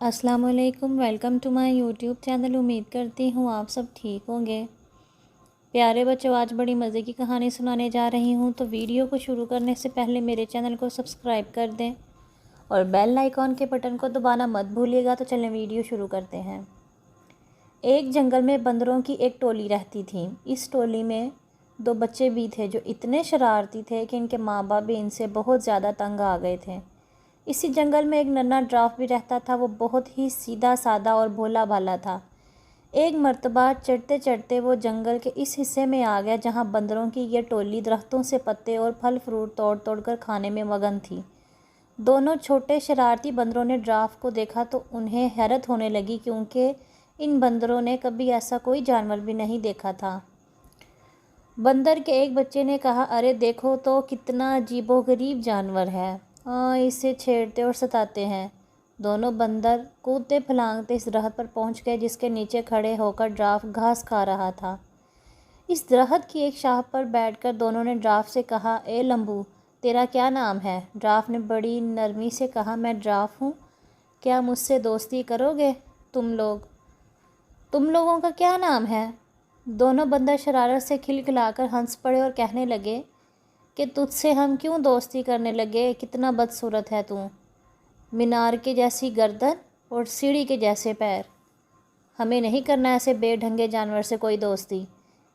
अस्सलाम वालेकुम। Welcome to my YouTube channel. उम्मीद करती हूँ आप सब ठीक होंगे। प्यारे बच्चों, आज बड़ी मज़े की कहानी सुनाने जा रही हूँ, तो वीडियो को शुरू करने से पहले मेरे चैनल को सब्सक्राइब कर दें और बेल आइकॉन के बटन को दबाना मत भूलिएगा। तो चलें वीडियो शुरू करते हैं। एक जंगल में बंदरों की एक टोली रहती थी। इस टोली में दो बच्चे भी थे जो इतने शरारती थे कि इनके माँ बाप भी इनसे बहुत ज़्यादा तंग आ गए थे। इसी जंगल में एक नन्हा ड्राफ भी रहता था। वो बहुत ही सीधा सादा और भोला भाला था। एक मर्तबा चढ़ते चढ़ते वो जंगल के इस हिस्से में आ गया जहाँ बंदरों की ये टोली दरख्तों से पत्ते और फल फ्रूट तोड़ तोड़ कर खाने में मगन थी। दोनों छोटे शरारती बंदरों ने ड्राफ को देखा तो उन्हें हैरत होने लगी, क्योंकि इन बंदरों ने कभी ऐसा कोई जानवर भी नहीं देखा था। बंदर के एक बच्चे ने कहा, अरे देखो तो कितना अजीबोगरीब जानवर है। हाँ, इसे छेड़ते और सताते हैं। दोनों बंदर कूदते फलांगते इस दरख्त पर पहुंच गए जिसके नीचे खड़े होकर ड्राफ घास खा रहा था। इस दरख्त की एक शाख पर बैठकर दोनों ने ड्राफ से कहा, ए लंबू, तेरा क्या नाम है? ड्राफ ने बड़ी नरमी से कहा, मैं ड्राफ हूँ। क्या मुझसे दोस्ती करोगे? तुम लोगों का क्या नाम है? दोनों बंदर शरारत से खिलखिलाकर हंस पड़े और कहने लगे कि तुझसे हम क्यों दोस्ती करने लगे? कितना बदसूरत है तू। मीनार के जैसी गर्दन और सीढ़ी के जैसे पैर। हमें नहीं करना ऐसे बेढंगे जानवर से कोई दोस्ती।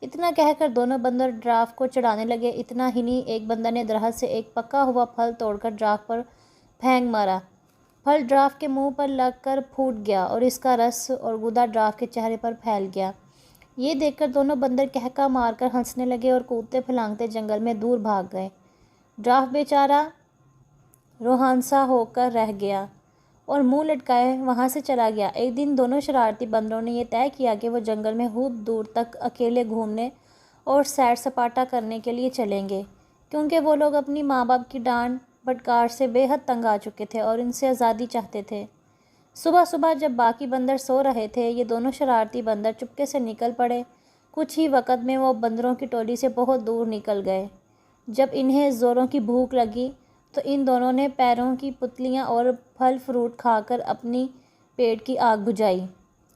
इतना कहकर दोनों बंदर ड्राफ को चढ़ाने लगे। इतना ही नहीं, एक बंदर ने दरख्त से एक पका हुआ फल तोड़कर ड्राफ पर फेंक मारा। फल ड्राफ के मुंह पर लगकर फूट गया और इसका रस और गुदा ड्राफ के चेहरे पर फैल गया। ये देखकर दोनों बंदर कहका मारकर हंसने लगे और कूदते फलांगते जंगल में दूर भाग गए। ड्राफ बेचारा रोहानसा होकर रह गया और मुंह लटकाए वहाँ से चला गया। एक दिन दोनों शरारती बंदरों ने यह तय किया कि वो जंगल में खूब दूर तक अकेले घूमने और सैर सपाटा करने के लिए चलेंगे, क्योंकि वो लोग अपनी माँ बाप की डांट फटकार से बेहद तंग आ चुके थे और इनसे आज़ादी चाहते थे। सुबह सुबह जब बाकी बंदर सो रहे थे, ये दोनों शरारती बंदर चुपके से निकल पड़े। कुछ ही वक़्त में वो बंदरों की टोली से बहुत दूर निकल गए। जब इन्हें ज़ोरों की भूख लगी तो इन दोनों ने पैरों की पुतलियाँ और फल फ्रूट खाकर अपनी पेट की आग बुझाई।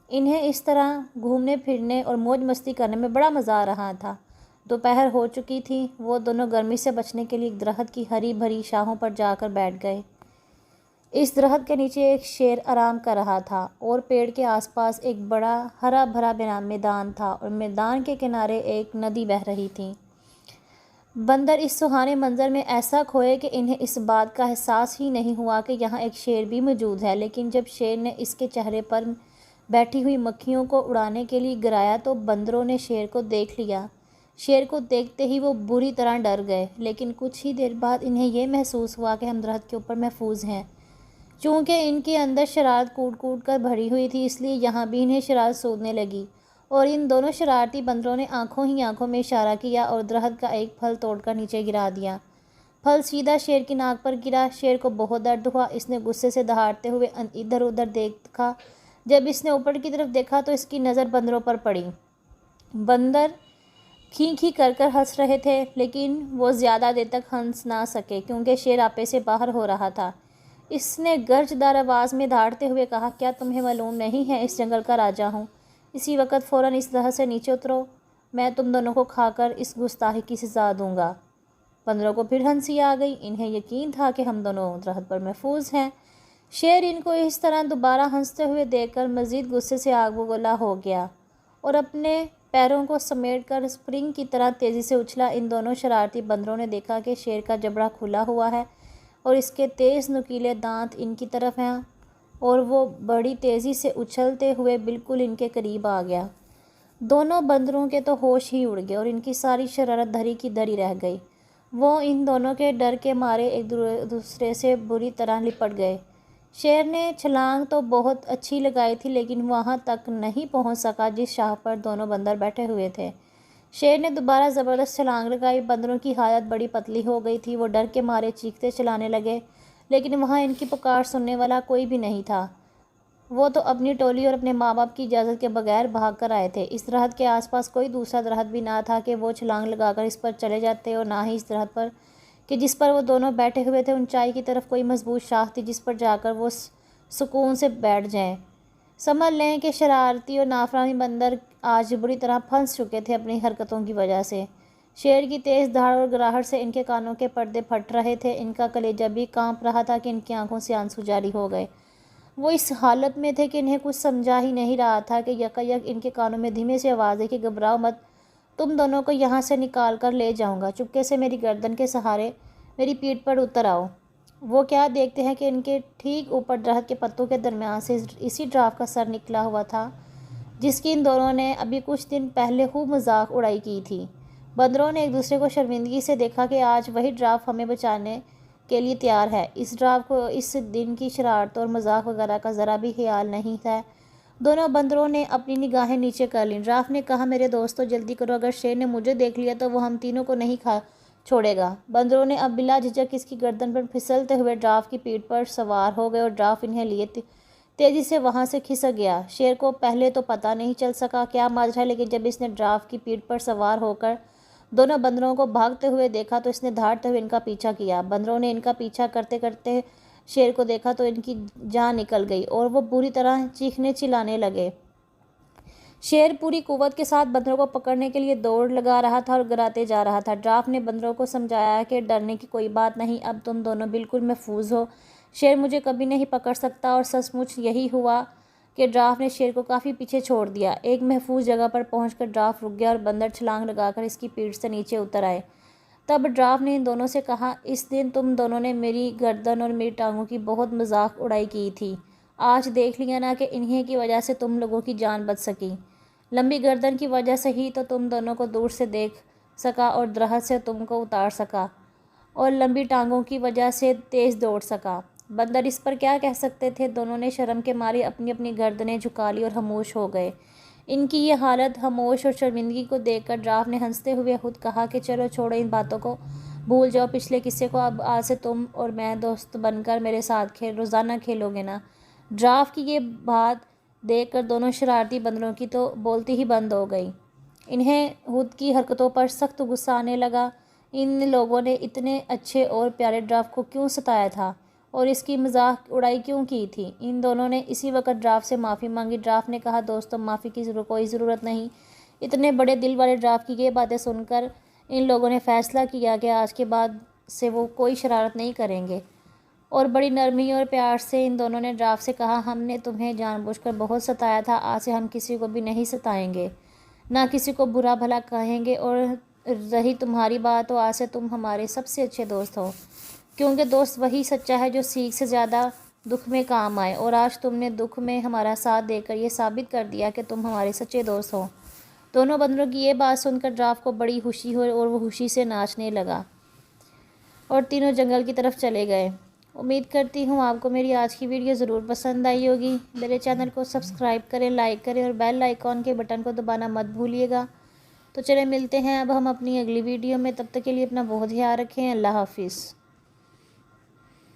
इन्हें इस तरह घूमने फिरने और मौज मस्ती करने में बड़ा मज़ा आ रहा था। दोपहर हो चुकी थी। वो दोनों गर्मी से बचने के लिए एक दरख्त की हरी भरी शाखों पर जाकर बैठ गए। इस दरख्त के नीचे एक शेर आराम कर रहा था और पेड़ के आसपास एक बड़ा हरा भरा मैदान था और मैदान के किनारे एक नदी बह रही थी। बंदर इस सुहाने मंजर में ऐसा खोए कि इन्हें इस बात का एहसास ही नहीं हुआ कि यहाँ एक शेर भी मौजूद है। लेकिन जब शेर ने इसके चेहरे पर बैठी हुई मक्खियों को उड़ाने के लिए गिराया तो बंदरों ने शेर को देख लिया। शेर को देखते ही वो बुरी तरह डर गए, लेकिन कुछ ही देर बाद इन्हें यह महसूस हुआ कि हम दरख्त के ऊपर महफूज हैं। चूँकि इनके अंदर शरारत कूट कूट कर भरी हुई थी, इसलिए यहाँ भी इन्हें शरारत सूझने लगी और इन दोनों शरारती बंदरों ने आंखों ही आंखों में इशारा किया और दरख्त का एक फल तोड़कर नीचे गिरा दिया। फल सीधा शेर की नाक पर गिरा। शेर को बहुत दर्द हुआ। इसने गुस्से से दहाड़ते हुए इधर उधर देखा। जब इसने ऊपर की तरफ देखा तो इसकी नज़र बंदरों पर पड़ी। बंदर खी खी कर कर हंस रहे थे, लेकिन वो ज़्यादा देर तक हंस ना सके क्योंकि शेर आपे से बाहर हो रहा था। इसने गर्जदार आवाज़ में दहाड़ते हुए कहा, क्या तुम्हें मालूम नहीं है इस जंगल का राजा हूँ? इसी वक्त फ़ौरन इस तरह से नीचे उतरो, मैं तुम दोनों को खाकर इस गुस्ताखी की सज़ा दूंगा। बंदरों को फिर हंसी आ गई। इन्हें यकीन था कि हम दोनों दरख्त पर महफूज हैं। शेर इनको इस तरह दोबारा हंसते हुए देखकर मज़ीद गुस्से से आग बगोला हो गया और अपने पैरों को समेटकर स्प्रिंग की तरह तेज़ी से उछला। इन दोनों शरारती बंदरों ने देखा कि शेर का जबड़ा खुला हुआ है और इसके तेज़ नुकीले दांत इनकी तरफ हैं और वो बड़ी तेज़ी से उछलते हुए बिल्कुल इनके करीब आ गया। दोनों बंदरों के तो होश ही उड़ गए और इनकी सारी शरारत धरी की धरी रह गई। वो इन दोनों के डर के मारे एक दूसरे से बुरी तरह लिपट गए। शेर ने छलांग तो बहुत अच्छी लगाई थी, लेकिन वहाँ तक नहीं पहुँच सका जिस शाह पर दोनों बंदर बैठे हुए थे। शेर ने दोबारा ज़बरदस्त छलांग लगाई। बंदरों की हालत बड़ी पतली हो गई थी। वो डर के मारे चीखते चलाने लगे, लेकिन वहाँ इनकी पुकार सुनने वाला कोई भी नहीं था। वो तो अपनी टोली और अपने माँ बाप की इजाज़त के बगैर भाग कर आए थे। इस दरख्त के आसपास कोई दूसरा दरख्त भी ना था कि वो छलांग लगाकर इस पर चले जाते, और ना ही इस दरख्त पर कि जिस पर वो दोनों बैठे हुए थे ऊंचाई की तरफ कोई मजबूत शाख थी जिस पर जाकर वो सुकून से बैठ जाएं। समझ लें कि शरारती और नाफरमानी बंदर आज बुरी तरह फंस चुके थे अपनी हरकतों की वजह से। शेर की तेज़ धाड़ और गराहट से इनके कानों के पर्दे फट रहे थे। इनका कलेजा भी कांप रहा था कि इनकी आंखों से आंसू जारी हो गए। वो इस हालत में थे कि इन्हें कुछ समझा ही नहीं रहा था कि यकायक इनके कानों में धीमे से आवाज़ है कि घबराओ मत, तुम दोनों को यहाँ से निकाल कर ले जाऊँगा। चुपके से मेरी गर्दन के सहारे मेरी पीठ पर उतर आओ। वो क्या देखते हैं कि इनके ठीक ऊपर दरख्त के पत्तों के दरमियान से इसी ड्राफ का सर निकला हुआ था जिसकी इन दोनों ने अभी कुछ दिन पहले खूब मजाक उड़ाई की थी। बंदरों ने एक दूसरे को शर्मिंदगी से देखा कि आज वही ड्राफ हमें बचाने के लिए तैयार है। इस ड्राफ को इस दिन की शरारतों और मजाक वगैरह का ज़रा भी ख्याल नहीं था। दोनों बंदरों ने अपनी निगाहें नीचे कर लीं। ड्राफ ने कहा, मेरे दोस्तों जल्दी करो, अगर शेर ने मुझे देख लिया तो वो हम तीनों को नहीं खा छोड़ेगा। बंदरों ने अब बिला झिझक इसकी गर्दन पर फिसलते हुए ड्राफ की पीठ पर सवार हो गए और ड्राफ इन्हें लिए तेज़ी से वहाँ से खिसक गया। शेर को पहले तो पता नहीं चल सका क्या माजरा है, लेकिन जब इसने ड्राफ की पीठ पर सवार होकर दोनों बंदरों को भागते हुए देखा तो इसने धाड़ते हुए इनका पीछा किया। बंदरों ने इनका पीछा करते करते शेर को देखा तो इनकी जान निकल गई और वो बुरी तरह चीखने चिल्लाने लगे। शेर पूरी कुव्वत के साथ बंदरों को पकड़ने के लिए दौड़ लगा रहा था और गिराते जा रहा था। ड्राफ ने बंदरों को समझाया कि डरने की कोई बात नहीं, अब तुम दोनों बिल्कुल महफूज हो। शेर मुझे कभी नहीं पकड़ सकता। और सचमुच यही हुआ कि ड्राफ ने शेर को काफ़ी पीछे छोड़ दिया। एक महफूज जगह पर पहुंचकर ड्राफ रुक गया और बंदर छलांग लगाकर इसकी पीठ से नीचे उतर आए। तब ड्राफ ने इन दोनों से कहा, इस दिन तुम दोनों ने मेरी गर्दन और मेरी टांगों की बहुत मजाक उड़ाई की थी। आज देख लिया ना कि इन्हीं की वजह से तुम लोगों की जान बच सकी। लंबी गर्दन की वजह से ही तो तुम दोनों को दूर से देख सका और दरख्त से तुमको उतार सका, और लंबी टांगों की वजह से तेज़ दौड़ सका। बंदर इस पर क्या कह सकते थे। दोनों ने शर्म के मारे अपनी अपनी गर्दनें झुका ली और खामोश हो गए। इनकी ये हालत खामोश और शर्मिंदगी को देखकर ड्राफ ने हंसते हुए खुद कहा कि चलो छोड़ो इन बातों को, भूल जाओ पिछले किस्से को। अब आज से तुम और मैं दोस्त बनकर मेरे साथ रोज़ाना खेलोगे ना। ड्राफ की ये बात देखकर दोनों शरारती बंदरों की तो बोलती ही बंद हो गई। इन्हें खुद की हरकतों पर सख्त गुस्सा आने लगा। इन लोगों ने इतने अच्छे और प्यारे ड्राफ को क्यों सताया था और इसकी मजाक उड़ाई क्यों की थी। इन दोनों ने इसी वक्त ड्राफ से माफ़ी मांगी। ड्राफ ने कहा, दोस्तों माफ़ी की कोई ज़रूरत नहीं। इतने बड़े दिल वाले ड्राफ की ये बातें सुनकर इन लोगों ने फ़ैसला किया कि आज के बाद से वो कोई शरारत नहीं करेंगे। और बड़ी नरमी और प्यार से इन दोनों ने ड्राफ से कहा, हमने तुम्हें जानबूझकर बहुत सताया था, आज से हम किसी को भी नहीं सताएंगे, ना किसी को बुरा भला कहेंगे। और रही तुम्हारी बात, तो आज से तुम हमारे सबसे अच्छे दोस्त हो, क्योंकि दोस्त वही सच्चा है जो सीख से ज़्यादा दुख में काम आए। और आज तुमने दुख में हमारा साथ देकर ये साबित कर दिया कि तुम हमारे सच्चे दोस्त हो। दोनों बंदरों की ये बात सुनकर ड्राफ को बड़ी खुशी हुई और वो खुशी से नाचने लगा और तीनों जंगल की तरफ चले गए। उम्मीद करती हूँ आपको मेरी आज की वीडियो ज़रूर पसंद आई होगी। मेरे चैनल को सब्सक्राइब करें, लाइक करें और बेल आइकॉन के बटन को दबाना मत भूलिएगा। तो चले मिलते हैं अब हम अपनी अगली वीडियो में। तब तक के लिए अपना बहुत ख्याल रखें। अल्लाह हाफिज़।